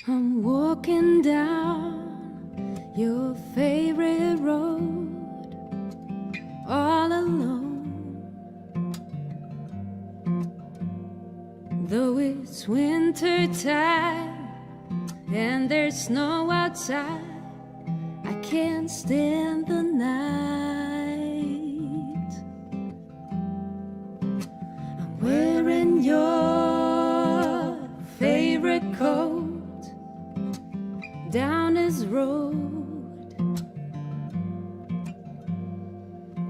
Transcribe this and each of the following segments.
I'm walking down your favorite road all alone. Though it's winter time and there's snow outside, I can't stand the night. I'm wearing your favorite coat down this road.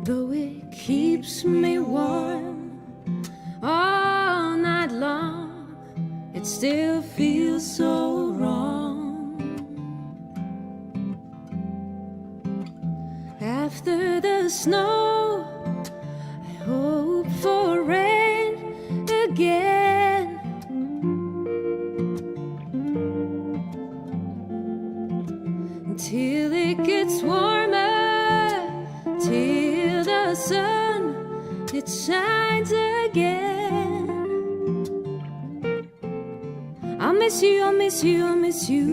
Though it keeps me warm all night long, it still feels so wrong. After the snow, I hope for rain again. Till it gets warmer, till the sun, it shines again. I'll miss you, I'll miss you, I'll miss you.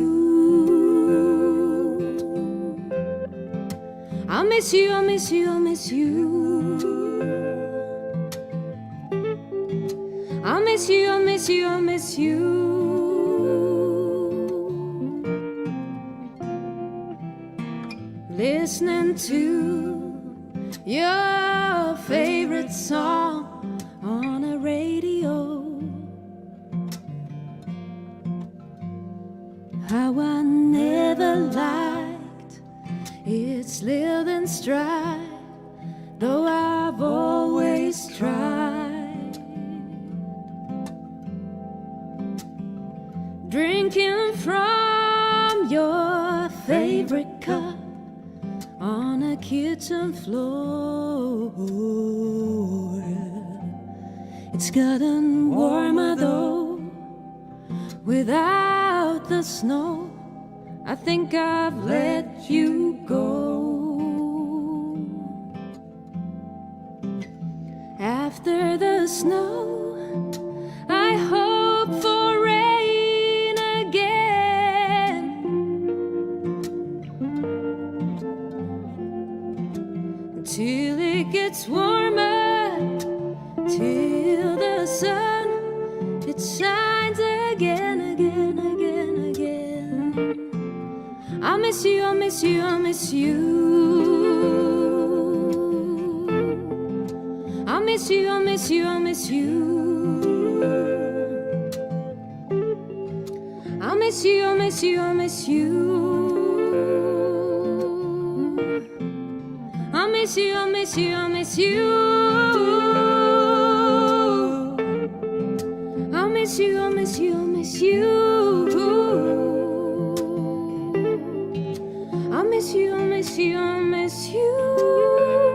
I'll miss you, I'll miss you, I'll miss you. I'll miss you, I'll miss you, I'll miss you. Listening to your favorite song on a radio. How I never liked its living stride, though I've always tried. Drinking from your favorite cup on a kitchen floor. It's gotten warmer though, without the snow. I think I've let you go. After the snow, I hope for rain again. Till it gets warmer, till the sun, it shines again, again, again, again. I'll miss you, I'll miss you, I'll miss you. I'll miss you, I'll miss you, I'll miss you. I'll miss you, I'll miss you, I'll miss you. I'll miss you, I'll miss you, I'll miss you. I'll miss you, I'll miss you, I'll miss you. I'll miss you, I'll miss you, I'll miss you.